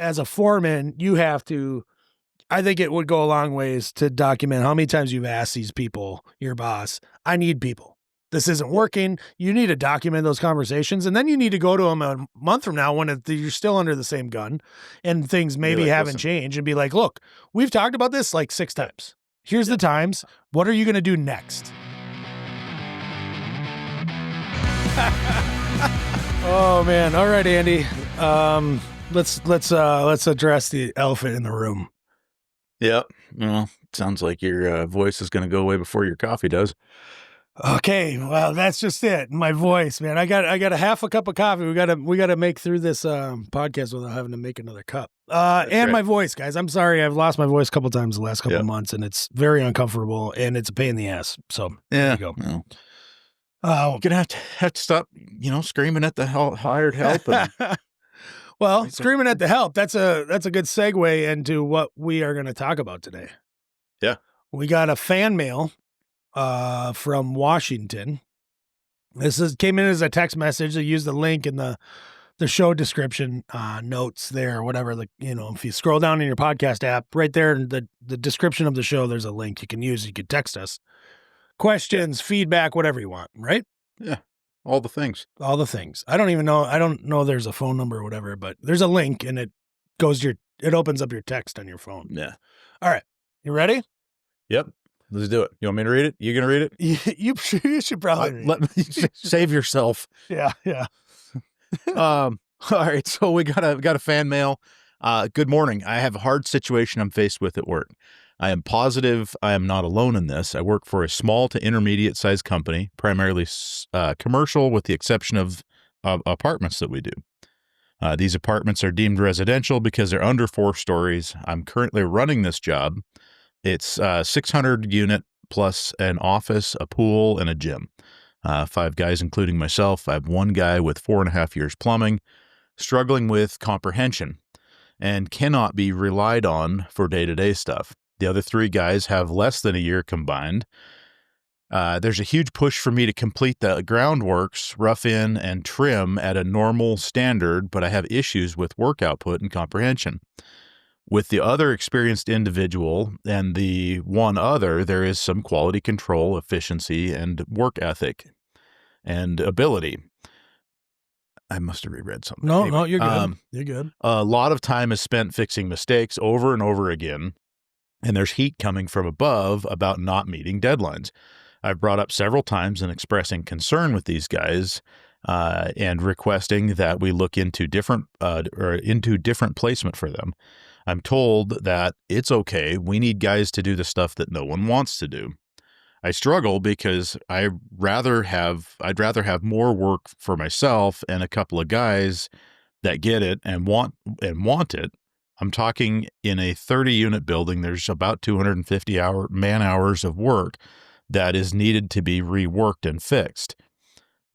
as a foreman, you have to, I think it would go a long ways to document how many times you've asked these people, your boss, I need people. This isn't working. You need to document those conversations, and then you need to go to them a month from now when you're still under the same gun and things maybe haven't changed, and be like, look, we've talked about this like 6 times. Here's the times. What are you going to do next? Oh man. All right, Andy. Let's address the elephant in the room. Yep. Well, sounds like your voice is going to go away before your coffee does. Okay, well, that's just it. My voice, man. I got a half a cup of coffee. We gotta make through this podcast without having to make another cup. And right. My voice, guys. I'm sorry, I've lost my voice a couple times the last couple of months, and it's very uncomfortable and it's a pain in the ass. So there you go. You're gonna have to stop, screaming at the hired help. And... Well, screaming at the help. That's a good segue into what we are going to talk about today. Yeah, we got a fan mail. From Washington. This came in as a text message. I used the link in the show description notes there, or whatever. If you scroll down in your podcast app, right there in the description of the show, there's a link you can use. You can text us questions, feedback, whatever you want. Right? Yeah, all the things. All the things. I don't know. There's a phone number or whatever, but there's a link, and it opens up your text on your phone. Yeah. All right. You ready? Yep. Let's do it. You want me to read it? You gonna read it? You should probably read let me save yourself. Yeah. All right. So we got a fan mail. Good morning. I have a hard situation I'm faced with at work. I am positive I am not alone in this. I work for a small to intermediate sized company, primarily commercial, with the exception of apartments that we do. These apartments are deemed residential because they're under 4 stories. I'm currently running this job. It's 600 unit plus an office, a pool, and a gym. 5 guys, including myself. I have 1 guy with 4.5 years plumbing, struggling with comprehension, and cannot be relied on for day-to-day stuff. The other 3 guys have less than a year combined. There's a huge push for me to complete the groundworks, rough in, and trim at a normal standard, but I have issues with work output and comprehension. With the other experienced individual and the one other, there is some quality control, efficiency, and work ethic and ability. I must have reread something. No, you're good. You're good. A lot of time is spent fixing mistakes over and over again, and there's heat coming from above about not meeting deadlines. I've brought up several times and expressing concern with these guys and requesting that we look into different placement for them. I'm told that it's okay. We need guys to do the stuff that no one wants to do. I struggle because I'd rather have more work for myself and a couple of guys that get it and want it. I'm talking in a 30-unit building. There's about 250 man hours of work that is needed to be reworked and fixed.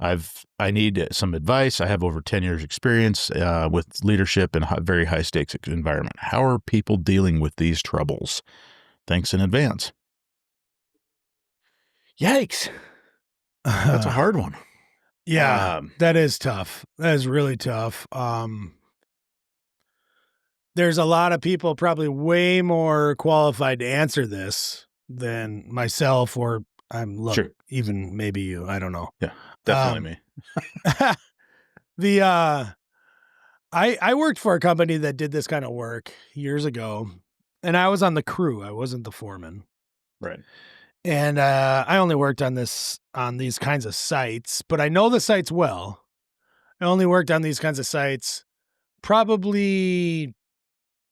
I need some advice. I have over 10 years experience with leadership in very high stakes environment. How are people dealing with these troubles? Thanks in advance. Yikes. That's a hard one. Yeah, that is tough. That is really tough. There's a lot of people probably way more qualified to answer this than myself, or sure. Even maybe you. I don't know. Yeah. Definitely me. I worked for a company that did this kind of work years ago, and I was on the crew. I wasn't the foreman. Right. And I only worked on these kinds of sites, but I know the sites well. I only worked on these kinds of sites probably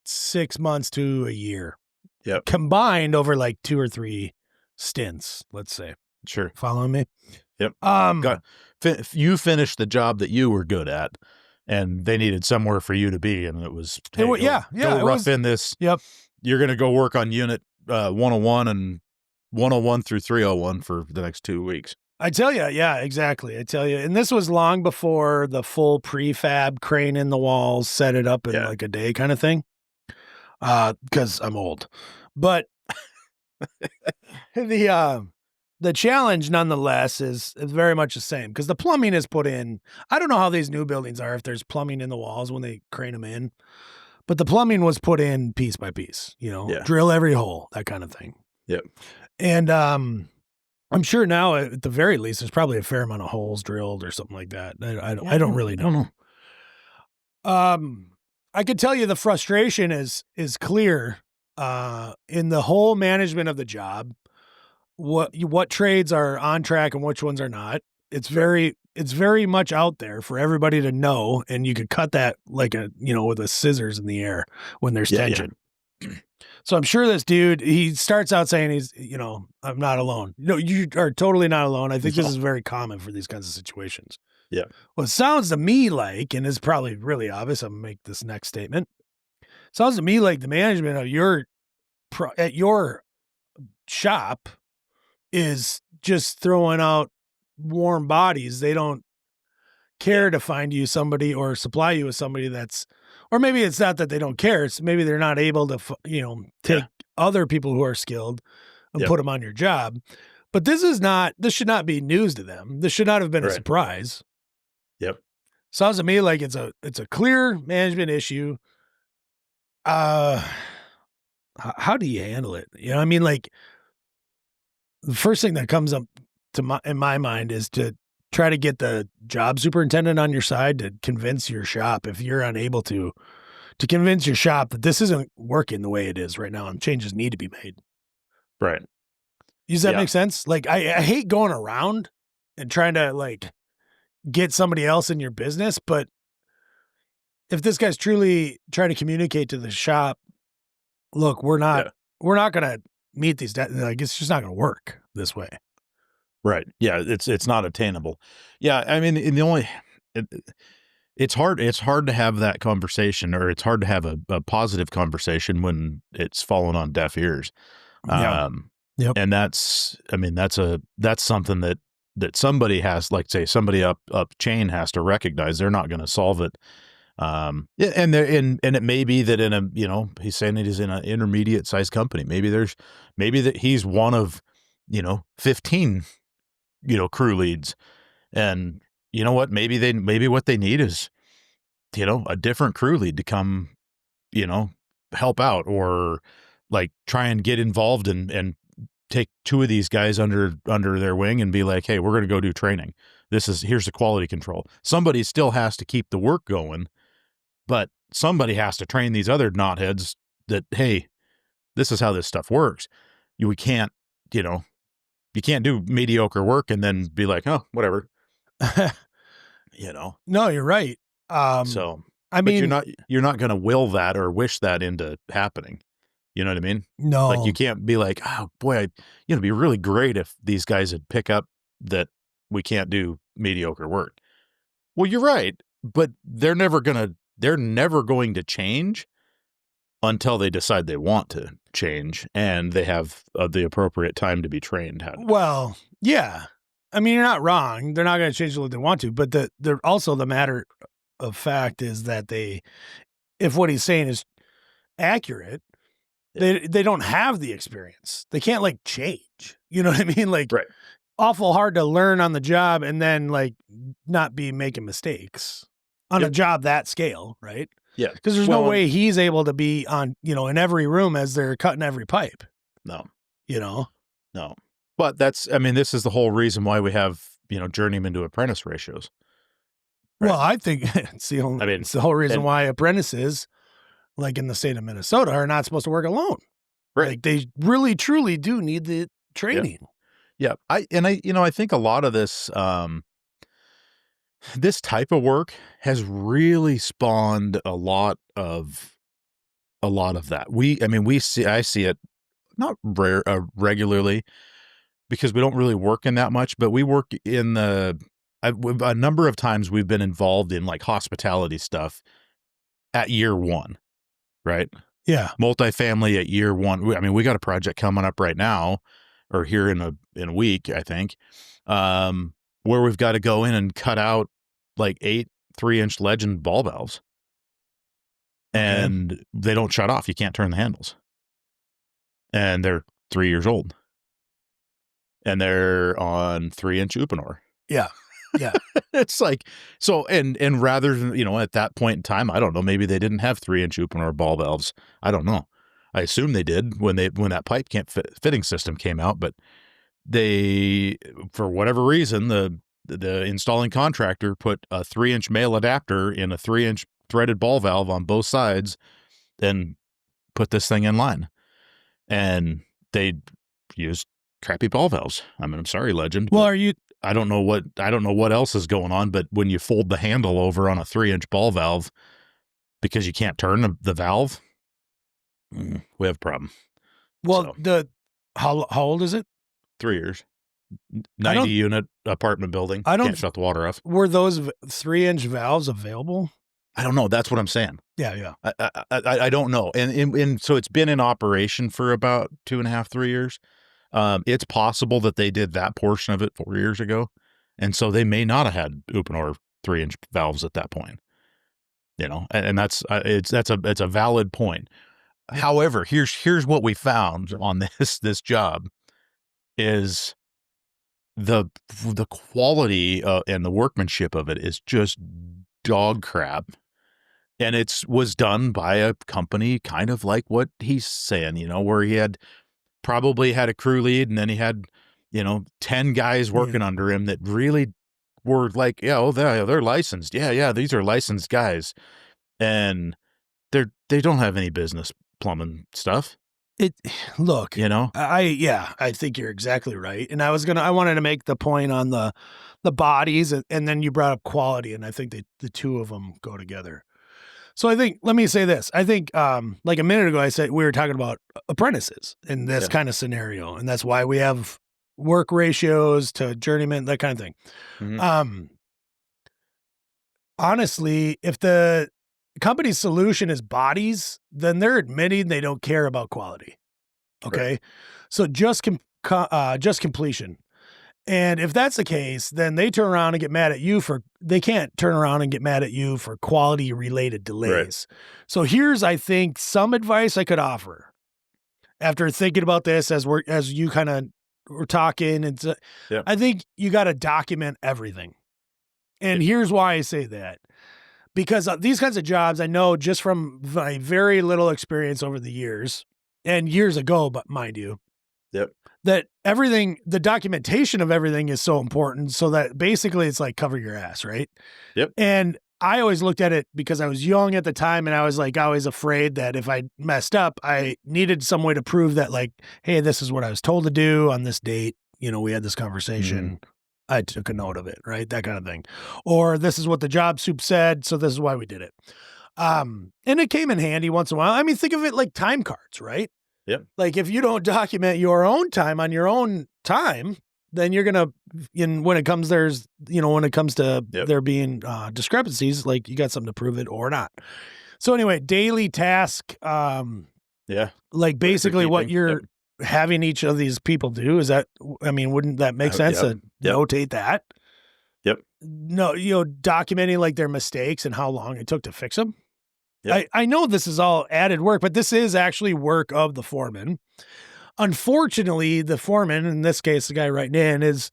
6 months to a year. Yep. Combined over like 2 or 3 stints, let's say. Sure. Following me? Yep. You finished the job that you were good at, and they needed somewhere for you to be, and it was, hey, go rough in this. Yep. You're going to go work on unit 101 and 101 through 301 for the next 2 weeks. I tell you, yeah, exactly. I tell you, and this was long before the full prefab crane in the walls, set it up in like a day kind of thing. Because I'm old, but the challenge nonetheless is very much the same, because the plumbing is put in. I don't know how these new buildings are, if there's plumbing in the walls when they crane them in, but the plumbing was put in piece by piece, Yeah. drill every hole, that kind of thing. Yep. And I'm sure now at the very least, there's probably a fair amount of holes drilled or something like that. I don't really know. I could tell you the frustration is clear in the whole management of the job. What trades are on track and which ones are not. It's very much out there for everybody to know, and you could cut that like with a scissors in the air when there's tension. Yeah. So I'm sure this dude, he starts out saying he's, I'm not alone. No, you are totally not alone. I think this is very common for these kinds of situations. Yeah. Well, it sounds to me like, and it's probably really obvious, I'm going to make this next statement. Sounds to me like the management of at your shop is just throwing out warm bodies. They don't care to find you somebody or supply you with somebody or maybe it's not that they don't care. It's maybe they're not able to, take other people who are skilled and put them on your job. But this should not be news to them. This should not have been a surprise. Yep. Sounds to me like it's a clear management issue. How do you handle it? Like the first thing that comes up in my mind is to try to get the job superintendent on your side to convince your shop, if you're unable to convince your shop that this isn't working the way it is right now and changes need to be made. Right. Does that make sense? Like I hate going around and trying to like get somebody else in your business, but if this guy's truly trying to communicate to the shop, look, we're not going to meet these, like it's just not going to work this way. Right. Yeah. It's not attainable. Yeah. I mean, it's hard to have that conversation, or it's hard to have a positive conversation when it's fallen on deaf ears. Yep. And that's something that somebody has, like say somebody up chain has to recognize. They're not going to solve it. And it may be that in a, he's saying it is in an intermediate sized company. Maybe that he's one of, 15, crew leads, and you know what, maybe what they need is, a different crew lead to come, help out, or like try and get involved and take two of these guys under their wing and be like, hey, we're going to go do training. Here's the quality control. Somebody still has to keep the work going, but somebody has to train these other knotheads that, hey, this is how this stuff works. We can't, you can't do mediocre work and then be like, oh, whatever, No, you're right. So, I mean, you're not going to will that or wish that into happening. You know what I mean? No, like you can't be like, oh boy, it'd be really great if these guys would pick up that we can't do mediocre work. Well, you're right, but they're never going to change until they decide they want to change and they have the appropriate time to be trained. Well, yeah. I mean, you're not wrong. They're not going to change what they want to, but they're also the matter of fact is that if what he's saying is accurate, they don't have the experience. They can't like change. You know what I mean? Like awful hard to learn on the job and then like not be making mistakes on a job that scale. Right. Yeah. Because there's no way he's able to be on, in every room as they're cutting every pipe. No. No. But this is the whole reason why we have, journeyman to apprentice ratios. Right? Well, I think it's the whole reason why apprentices, like in the state of Minnesota, are not supposed to work alone. Right. Like they really, truly do need the training. Yeah. I think a lot of this, this type of work has really spawned a lot of that. I see it not regularly because we don't really work in that much, but we work in a number of times we've been involved in like hospitality stuff at year one, right? Yeah. Multifamily at year one. We got a project coming up right now, or here in a week, I think, where we've got to go in and cut out like 8 3-inch legend ball valves. And they don't shut off. You can't turn the handles. And they're 3 years old. And they're on 3-inch Uponor. Yeah. Yeah. It's like, so, and rather than, at that point in time, I don't know, maybe they didn't have 3-inch Uponor ball valves. I don't know. I assume they did when that pipe can't fitting system came out, but they, for whatever reason, the installing contractor put a 3-inch male adapter in a 3-inch threaded ball valve on both sides and put this thing in line. And they used crappy ball valves. I mean, I'm sorry, Legend. Well, I don't know what else is going on, but when you fold the handle over on a 3-inch ball valve because you can't turn the valve, we have a problem. Well, so, how old is it? 3 years. 90 unit apartment building. Can't shut the water off. Were those 3-inch valves available? I don't know. That's what I'm saying. Yeah. I don't know. And so it's been in operation for about 2.5, 3 years. It's possible that they did that portion of it 4 years ago. And so they may not have had Uponor 3-inch valves at that point, and that's a valid point. However, here's what we found on this job is the quality and the workmanship of it is just dog crap. And it was done by a company kind of like what he's saying, where he probably had a crew lead and then he had, 10 guys working under him that really were like, they're licensed. Yeah, these are licensed guys. And they don't have any business plumbing stuff. I I think you're exactly right. And I wanted to make the point on the bodies and then you brought up quality. And I think the two of them go together. So let me say this. I think, like a minute ago, I said we were talking about apprentices in this kind of scenario. And that's why we have work ratios to journeyman, that kind of thing. Mm-hmm. Honestly, if the company's solution is bodies, then they're admitting they don't care about quality. Okay. Right. So just completion. And if that's the case, then they turn around and get mad at you they can't turn around and get mad at you for quality related delays. Right. So here's, I think, some advice I could offer after thinking about this as you kind of were talking. And I think you got to document everything. And here's why I say that. Because these kinds of jobs, I know just from my very little experience over the years and years ago, but mind you, that everything, the documentation of everything is so important so that basically it's like cover your ass, right? Yep. And I always looked at it because I was young at the time and I was like always afraid that if I messed up, I needed some way to prove that like, hey, this is what I was told to do on this date. We had this conversation. I took a note of it, right? That kind of thing. Or this is what the job soup said, so this is why we did it. And it came in handy once in a while. I mean, think of it like time cards, right? Yep. Like if you don't document your own time on your own time, then you're going to, when it comes to there being discrepancies, like you got something to prove it or not. So anyway, daily task. Like basically what you're having each of these people do is that, I mean, wouldn't that make sense to notate that? Yep. No, documenting like their mistakes and how long it took to fix them. Yep. I know this is all added work, but this is actually work of the foreman. Unfortunately, the foreman, in this case, the guy writing in, is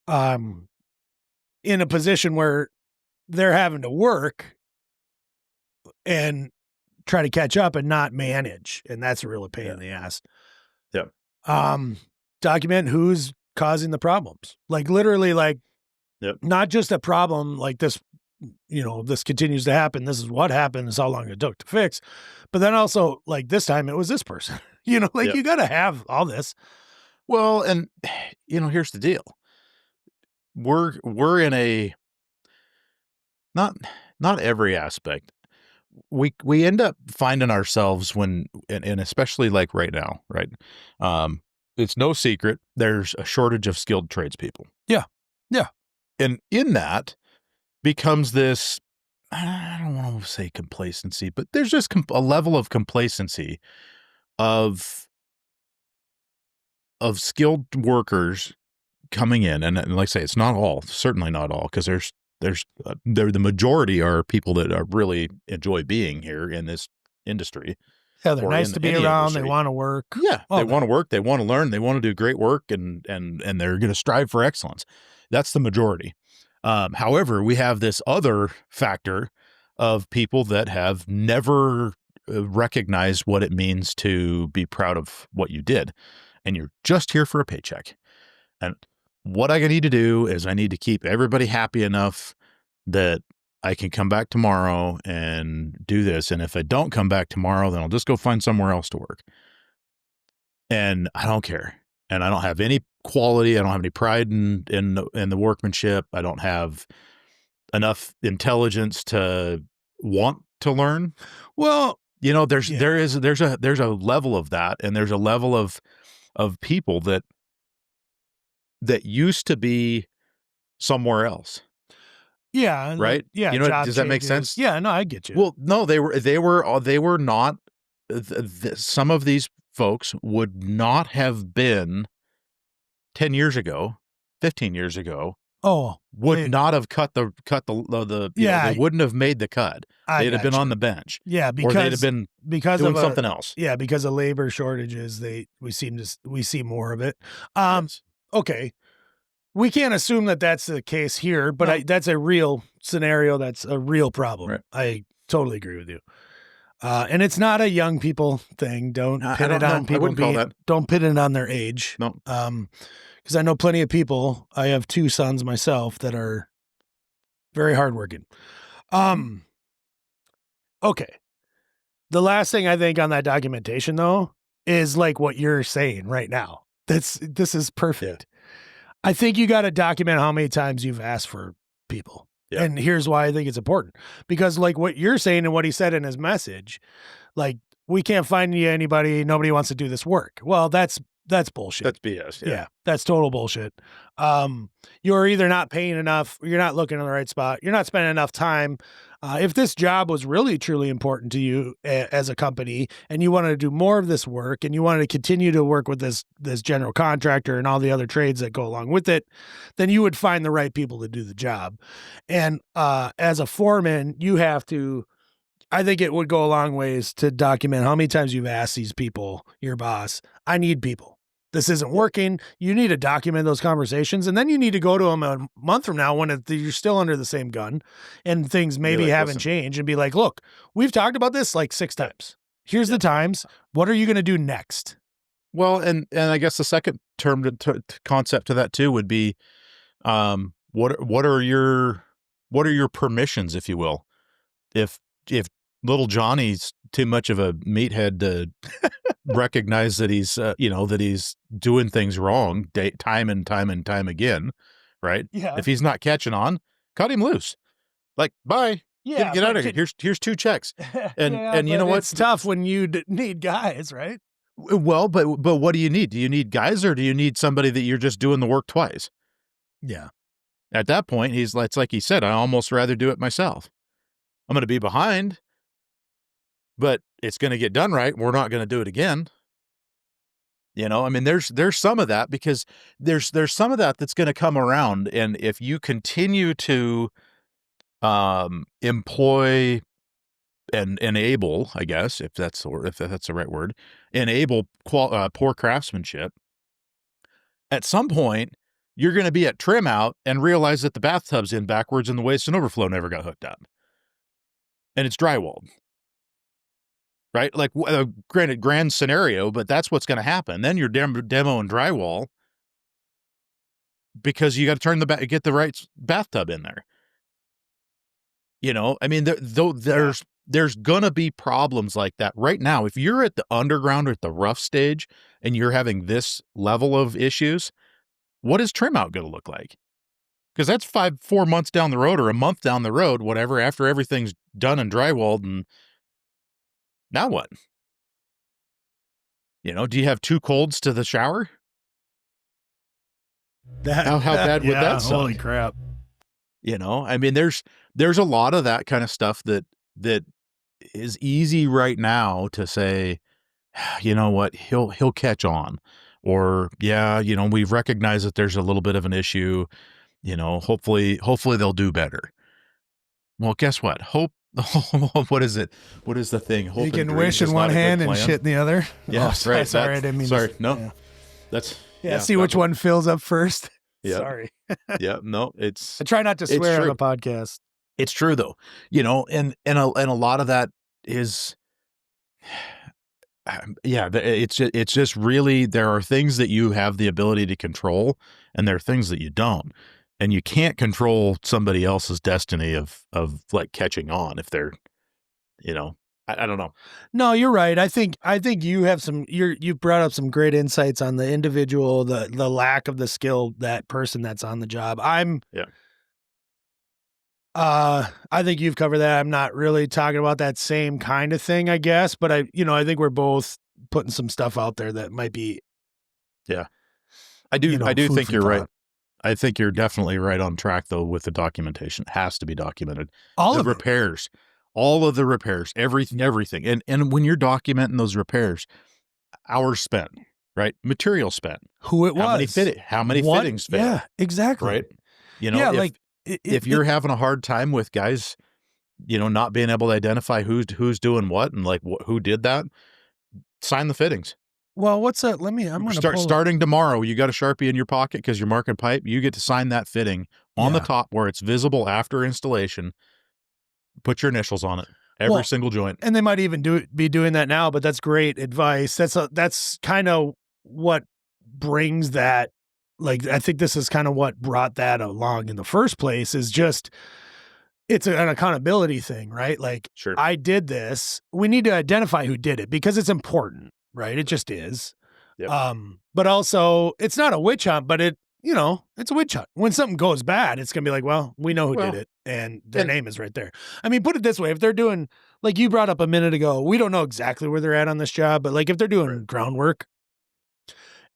in a position where they're having to work and try to catch up and not manage. And that's a real pain in the ass. Yeah. Document who's causing the problems. Like literally not just a problem like this, this continues to happen. This is what happened. This is how long it took to fix. But then also like this time it was this person, you got to have all this. Well, and here's the deal. We're in a, not every aspect. We end up finding ourselves when, and especially like right now, right? It's no secret there's a shortage of skilled tradespeople. Yeah. Yeah. And in that becomes this, I don't want to say complacency, but there's just a level of complacency of skilled workers coming in. And like I say, it's not all, certainly not all, because the majority are people that really enjoy being here in this industry. Yeah, they're nice to be around. Industry. They want to work. Yeah, they want to work. They want to learn. They want to do great work, and they're going to strive for excellence. That's the majority. However, we have this other factor of people that have never recognized what it means to be proud of what you did, and you're just here for a paycheck. And what I need to do is I need to keep everybody happy enough that I can come back tomorrow and do this. And if I don't come back tomorrow, then I'll just go find somewhere else to work. And I don't care. And I don't have any quality. I don't have any pride in the workmanship. I don't have enough intelligence to want to learn. Well, there's a level of that, and there's a level of people that used to be somewhere else. Yeah. Right. Yeah. Does that make sense? Yeah. No, I get you. Well, no, they were not. Some of these folks would not have been 10 years ago, 15 years ago. Oh, would not have cut the they wouldn't have made the cut. They'd have been on the bench. Yeah, or they'd have been doing something else. Yeah, because of labor shortages, we see more of it. Yes. Okay. We can't assume that that's the case here, but that's a real scenario. That's a real problem. Right. I totally agree with you. And it's not a young people thing. Don't pin it on people. Don't pin it on their age. No. Because I know plenty of people. I have 2 sons myself that are very hardworking. Okay. The last thing I think on that documentation, though, is like what you're saying right now. This is perfect. Yeah. I think you got to document how many times you've asked for people. Yeah. And here's why I think it's important. Because like what you're saying and what he said in his message, like, we can't find you anybody. Nobody wants to do this work. Well, that's bullshit. That's BS. Yeah, that's total bullshit. You're either not paying enough, or you're not looking in the right spot. You're not spending enough time. If this job was really, truly important to you as a company, and you wanted to do more of this work, and you wanted to continue to work with this general contractor and all the other trades that go along with it, then you would find the right people to do the job. And as a foreman, you have to, I think it would go a long ways to document how many times you've asked these people, your boss, I need people. This isn't working. You need to document those conversations, and then you need to go to them a month from now when you're still under the same gun and things maybe haven't changed, and be like, look, we've talked about this like 6 times. Here's the times. What are you going to do next? Well, and I guess the second term to concept to that too would be, what are your permissions, if you will? If little Johnny's too much of a meathead to recognize that he's doing things wrong time and time again, right? Yeah. If he's not catching on, cut him loose. Like, bye. Yeah, get out of here. Here's 2 checks. And you know what? It's tough when you need guys, right? Well, but what do you need? Do you need guys, or do you need somebody that you're just doing the work twice? Yeah. At that point, it's like he said, I almost rather do it myself. I'm going to be behind, but it's going to get done right. We're not going to do it again. I mean, there's some of that, because there's some of that that's going to come around. And if you continue to employ and enable, I guess, if that's the right word, enable poor craftsmanship, at some point you're going to be at trim out and realize that the bathtub's in backwards and the waste and overflow never got hooked up, and it's drywalled. Right? Like, granted, grand scenario, but that's what's going to happen. Then you're demo and drywall, because you got to get the right bathtub in there. I mean, there's going to be problems like that right now. If you're at the underground or at the rough stage and you're having this level of issues, what is trim out going to look like? Because that's 4 months down the road, or a month down the road, whatever, after everything's done and drywalled. And now what? Do you have 2 colds to the shower? How bad would that sound? Holy crap. I mean, there's a lot of that kind of stuff that is easy right now to say, you know what, he'll catch on, or we've recognized that there's a little bit of an issue, hopefully they'll do better. Well, guess what? Hope. What is it? What is the thing? Hope you can wish in one hand and shit in the other. Yeah, right. Sorry, I didn't mean. Sorry, no. Yeah. That's see which one fills up first. Yep. Sorry. Yeah, no, I try not to swear on true. the podcast. It's true though, and a lot of that is, it's just really, there are things that you have the ability to control, and there are things that you don't, and you can't control somebody else's destiny of like catching on if they're, I don't know. No, you're right. I think you have you brought up some great insights on the individual, the lack of the skill, that person that's on the job. I think you've covered that. I'm not really talking about that same kind of thing, I guess, but I think we're both putting some stuff out there that might be. Yeah. I do think you're thought. right. I think you're definitely right on track though with the documentation. It has to be documented. All the of repairs, all of the repairs, everything. And when you're documenting those repairs, hours spent, right? Material spent. Who it was. How many fittings failed. Yeah, exactly. Right? If you're having a hard time with guys, not being able to identify who's doing what and like who did that, sign the fittings. Well, what's that? I'm going to starting tomorrow. You got a Sharpie in your pocket because you're marking pipe. You get to sign that fitting on the top where it's visible after installation. Put your initials on it. Every single joint. And they might even be doing that now, but that's great advice. That's kind of what brings that. Like, I think this is kind of what brought that along in the first place, is just, it's an accountability thing, right? Like, sure. I did this. We need to identify who did it because it's important, right? It just is. Yep. But also it's not a witch hunt, but it's a witch hunt. When something goes bad, it's going to be like, well, we know who did it, and their name is right there. I mean, put it this way. If they're doing, like you brought up a minute ago, we don't know exactly where they're at on this job, but like if they're doing groundwork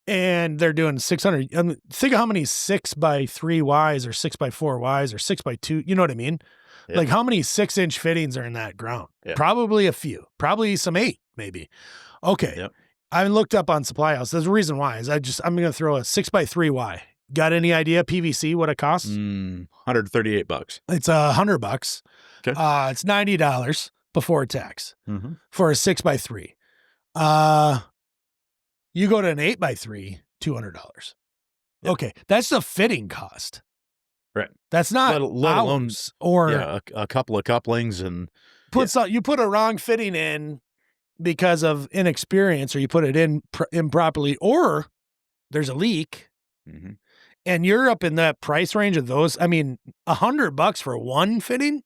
and they're doing 600, think of how many 6x3 Ys or 6x4 Ys or 6x2, you know what I mean? Yeah. Like how many 6-inch fittings are in that ground? Yeah. Probably a few, probably some 8, maybe. Okay. Yep. I looked up on Supply House. There's a reason why. I'm going to throw a 6x3 Got any idea PVC what it costs? $138. It's $100. Okay. It's $90 before tax for a 6x3. You go to an 8x3, $200. Yep. Okay, that's the fitting cost. Right. That's not let alone or a couple of couplings and you put a wrong fitting in because of inexperience, or you put it in improperly, or there's a leak. Mm-hmm. And you're up in that price range of those. I mean, $100 for one fitting.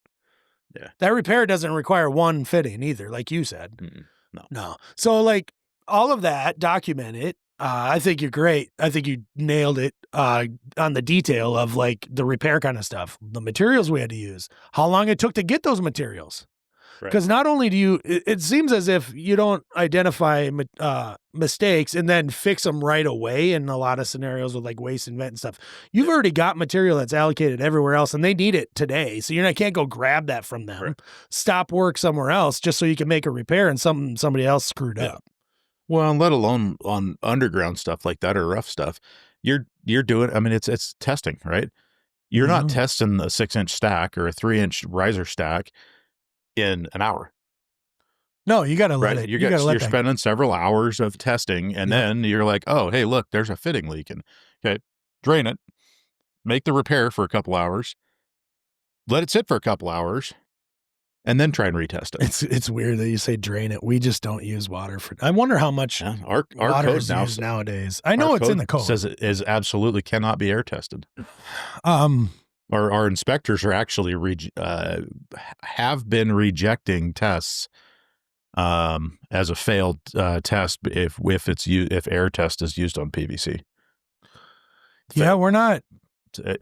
Yeah. That repair doesn't require one fitting either, like you said. No. So like all of that, document it. I think you're great. I think you nailed it on the detail of like the repair kind of stuff, the materials we had to use, how long it took to get those materials. Because not only do it seems as if you don't identify mistakes and then fix them right away in a lot of scenarios with like waste and vent and stuff. You've already got material that's allocated everywhere else and they need it today. So can't go grab that from them, stop work somewhere else just so you can make a repair and somebody else screwed up. Well, and let alone on underground stuff like that or rough stuff, you're doing, I mean, it's testing, right? You're not testing a 6-inch stack or a 3-inch riser stack in an hour. No, you got to let it. You're spending several hours of testing, and then you're like, oh, hey, look, there's a fitting leaking. Okay, drain it, make the repair for a couple hours, let it sit for a couple hours, and then try and retest it. It's weird that you say drain it. We just don't use water for. I wonder how much our water code is used nowadays. I know it's in the code. Says it is absolutely cannot be air tested. Our inspectors are actually have been rejecting tests as a failed test if air test is used on PVC. Yeah, we're not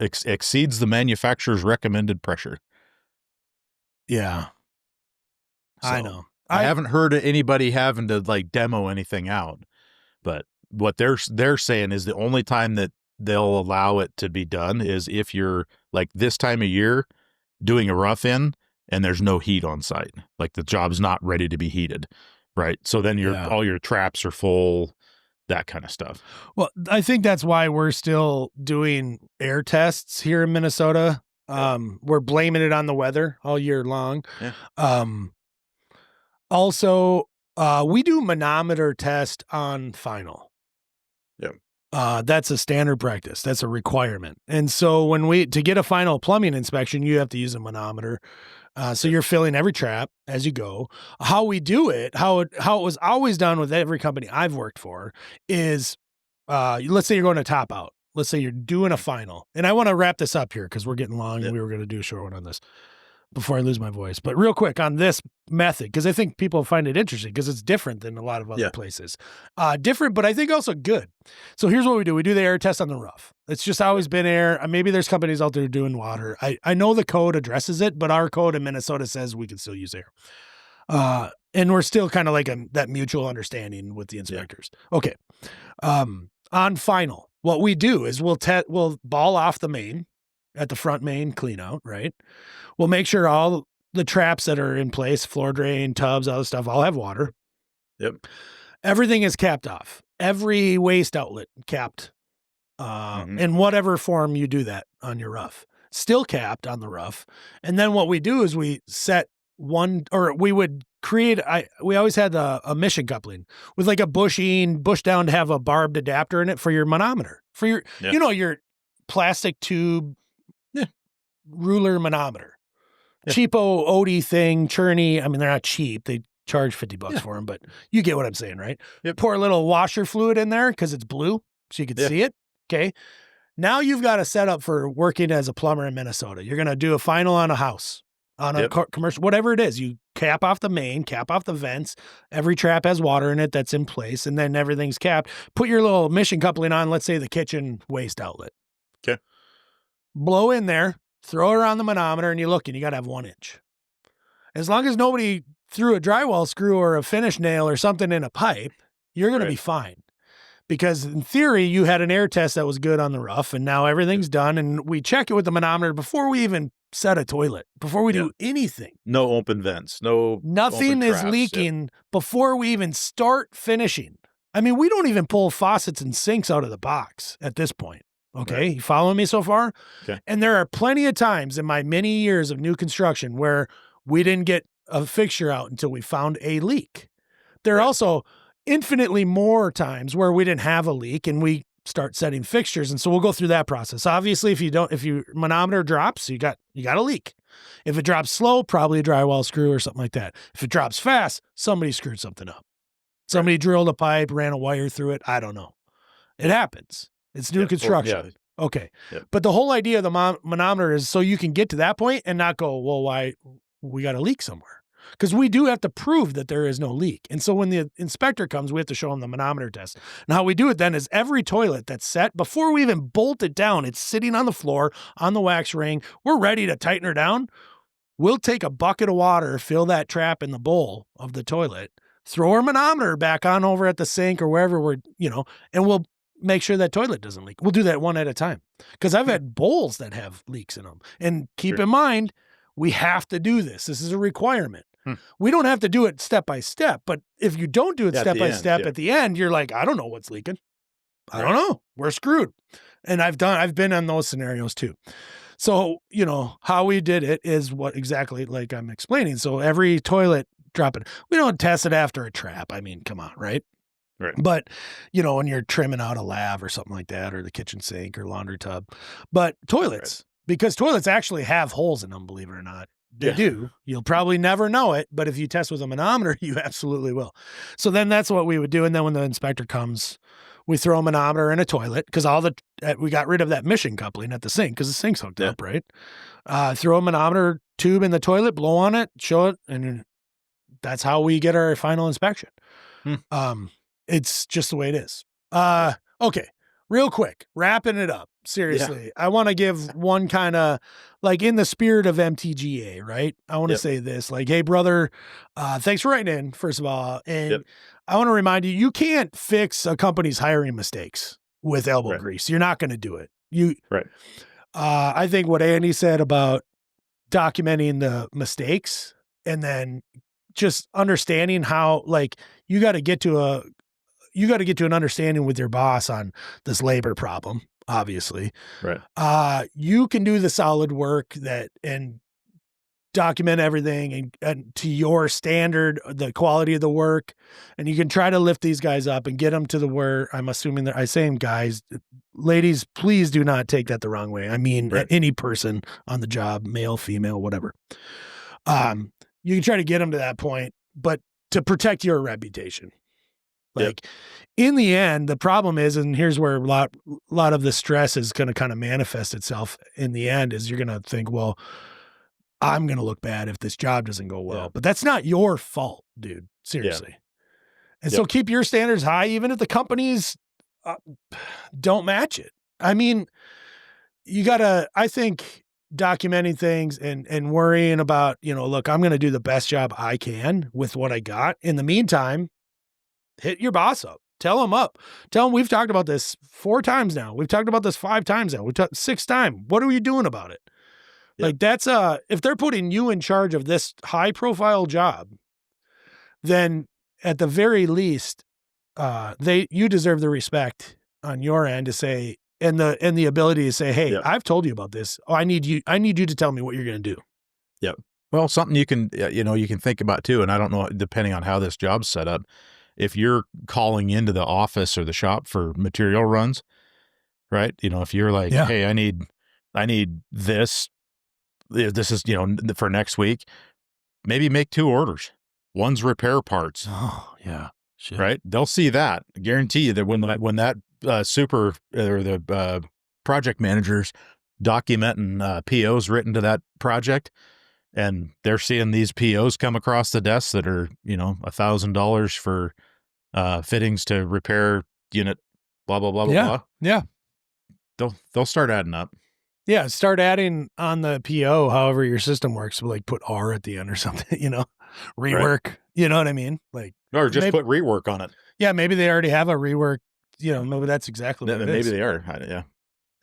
exceeds the manufacturer's recommended pressure. Yeah, so, I know. I haven't heard of anybody having to like demo anything out, but what they're saying is the only time that they'll allow it to be done is if you're like this time of year doing a rough in and there's no heat on site, like the job's not ready to be heated, right? So then all your traps are full, that kind of stuff. Well, I think that's why we're still doing air tests here in Minnesota. We're blaming it on the weather all year long. Yeah. Also, we do manometer test on final. Yeah. That's a standard practice. That's a requirement. And so to get a final plumbing inspection, you have to use a manometer. So you're filling every trap as you go. How we do it, how it was always done with every company I've worked for is, let's say you're going to top out. Let's say you're doing a final. And I want to wrap this up here because we're getting long and we were going to do a short one on this before I lose my voice. But real quick on this method, because I think people find it interesting because it's different than a lot of other places. Different, but I think also good. So here's what we do. We do the air test on the rough. It's just always been air. Maybe there's companies out there doing water. I know the code addresses it, but our code in Minnesota says we can still use air. And we're still kind of like that mutual understanding with the inspectors. Yeah. Okay. On final, what we do is we'll ball off the main at the front main clean out, right? We'll make sure all the traps that are in place, floor drain, tubs, all this stuff, all have water. Yep. Everything is capped off. Every waste outlet capped. In whatever form you do that on your rough. Still capped on the rough. And then what we do is we set we would create, we always had a mission coupling with like a bush down to have a barbed adapter in it for your manometer. For your, your plastic tube ruler manometer. Yeah. Cheapo OD thing, churny. I mean, they're not cheap. They charge $50 for them, but you get what I'm saying, right? Yep. Pour a little washer fluid in there because it's blue so you can see it. Okay. Now you've got a setup for working as a plumber in Minnesota. You're going to do a final on a house, on a commercial, whatever it is. You cap off the main, cap off the vents. Every trap has water in it that's in place, and then everything's capped. Put your little mission coupling on, let's say the kitchen waste outlet. Okay. Blow in there. Throw it around the manometer and you look and you got to have 1 inch. As long as nobody threw a drywall screw or a finish nail or something in a pipe, you're going to be fine. Because in theory, you had an air test that was good on the rough and now everything's done. And we check it with the manometer before we even set a toilet, before we do anything. No open vents. Nothing is leaking before we even start finishing. I mean, we don't even pull faucets and sinks out of the box at this point. Okay. Right. You following me so far? Okay. And there are plenty of times in my many years of new construction where we didn't get a fixture out until we found a leak. There are also infinitely more times where we didn't have a leak and we start setting fixtures. And so we'll go through that process. Obviously, if your manometer drops, you got a leak. If it drops slow, probably a drywall screw or something like that. If it drops fast, somebody screwed something up. Somebody drilled a pipe, ran a wire through it. I don't know. It happens. It's new construction. Okay. Yep. But the whole idea of the manometer is so you can get to that point and not go, well, why we got a leak somewhere? Because we do have to prove that there is no leak. And so when the inspector comes, we have to show them the manometer test. And how we do it then is every toilet that's set, before we even bolt it down, it's sitting on the floor on the wax ring. We're ready to tighten her down. We'll take a bucket of water, fill that trap in the bowl of the toilet, throw our manometer back on over at the sink or wherever and we'll make sure that toilet doesn't leak. We'll do that one at a time because I've had bowls that have leaks in them. And keep in mind, we have to do this. This is a requirement. We don't have to do it step by step, but if you don't do it step by step at the end, you're like, I don't know what's leaking. I don't know. We're screwed. And I've been on those scenarios too. So, how we did it is what exactly like I'm explaining. So every toilet drop it. We don't test it after a trap. I mean, come on, right? Right. But, when you're trimming out a lav or something like that, or the kitchen sink or laundry tub, but toilets, because toilets actually have holes in them, believe it or not. They do. You'll probably never know it, but if you test with a manometer, you absolutely will. So then that's what we would do. And then when the inspector comes, we throw a manometer in a toilet because we got rid of that mission coupling at the sink because the sink's hooked up, right? Throw a manometer tube in the toilet, blow on it, show it, and that's how we get our final inspection. It's just the way it is. Okay. Real quick, wrapping it up. Seriously. I want to give one kind of like in the spirit of MTGA, right? I want to say this like, hey brother, thanks for writing in first of all. And I want to remind you, you can't fix a company's hiring mistakes with elbow grease. You're not going to do it. I think what Andy said about documenting the mistakes and then just understanding how like you got to get to an understanding with your boss on this labor problem, obviously. Right. You can do the solid work and document everything and to your standard, the quality of the work, and you can try to lift these guys up and get them to the where I'm assuming that I say guys, ladies, please do not take that the wrong way. I mean, Right. any person on the job, male, female, whatever. You can try to get them to that point, but to protect your reputation. Like in the end, the problem is, and here's where a lot of the stress is going to kind of manifest itself in the end, is you're going to think, well, I'm going to look bad if this job doesn't go well, but that's not your fault, dude. Seriously. And so keep your standards high, even if the companies don't match it. I mean, you gotta, I think documenting things and worrying about, look, I'm going to do the best job I can with what I got. In the meantime, hit your boss up, tell him we've talked about this 4 times now. We've talked about this 5 times now. We talked 6 times. What are you doing about it? Like that's if they're putting you in charge of this high profile job, then at the very least, you deserve the respect on your end to say, and the ability to say, hey, I've told you about this. Oh, I need you to tell me what you're going to do. Yep. Well, something you can think about too. And I don't know, depending on how this job's set up, if you're calling into the office or the shop for material runs, right? If you're like, hey, I need this is, for next week, maybe make 2 orders. One's repair parts. Oh yeah. Shit. Right. They'll see that. I guarantee you that when that super or the project managers documenting POs written to that project, and they're seeing these POs come across the desk that are, $1,000 for fittings to repair unit, blah, blah, blah, blah, blah. Yeah. They'll start adding up. Yeah. Start adding on the PO, however your system works, like put R at the end or something, rework, right. You know what I mean? Like, or just put rework on it. Yeah. Maybe they already have a rework, maybe that's exactly what it is. Maybe they are. Yeah.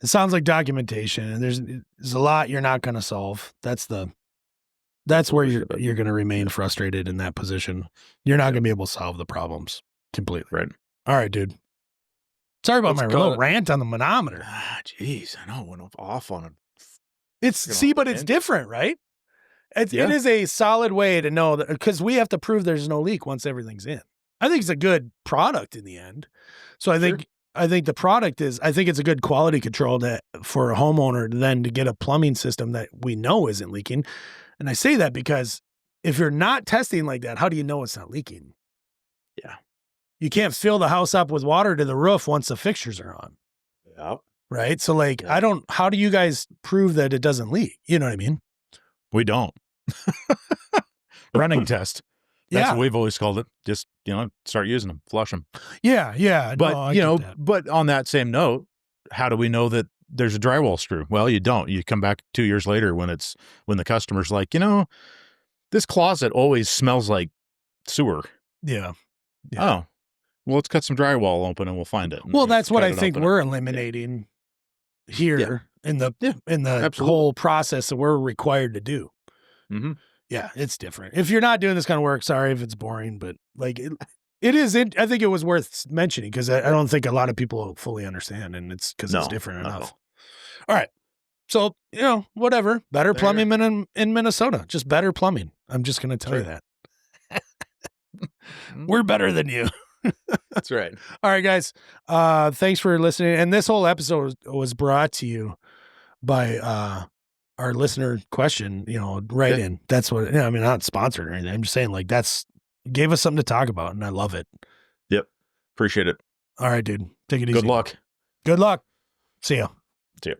It sounds like documentation, and there's a lot you're not going to solve. That's where you're going to remain frustrated in that position. You're not going to be able to solve the problems completely. Right. All right, dude. Sorry about my little rant on the manometer. Jeez, I know, went off on it. But it's different, right? It is a solid way to know that, because we have to prove there's no leak once everything's in. I think it's a good product in the end. So I think the product is, I think it's a good quality control for a homeowner then to get a plumbing system that we know isn't leaking. And I say that because if you're not testing like that, how do you know it's not leaking? Yeah. You can't fill the house up with water to the roof once the fixtures are on. Yeah. Right. So how do you guys prove that it doesn't leak? You know what I mean? We don't. Running test. That's what we've always called it. Just, start using them, flush them. Yeah. Yeah. But, but on that same note, how do we know that there's a drywall screw? Well, you don't. You come back 2 years later when the customer's like, this closet always smells like sewer. Yeah. Oh, well, let's cut some drywall open and we'll find it. Well, that's what I think we're eliminating here in the whole process that we're required to do. Mm-hmm. Yeah, it's different. If you're not doing this kind of work, sorry if it's boring, but like it is. I think it was worth mentioning because I don't think a lot of people fully understand, and it's because it's different enough. All right. So, whatever. Better plumbing in Minnesota. Just better plumbing. I'm just going to tell you that. We're better than you. That's right. All right, guys. Thanks for listening. And this whole episode was brought to you by our listener question, right in. That's what, I mean, not sponsored or anything. I'm just saying, gave us something to talk about, and I love it. Yep. Appreciate it. All right, dude. Take it easy. Good luck. Good luck. See ya. See ya.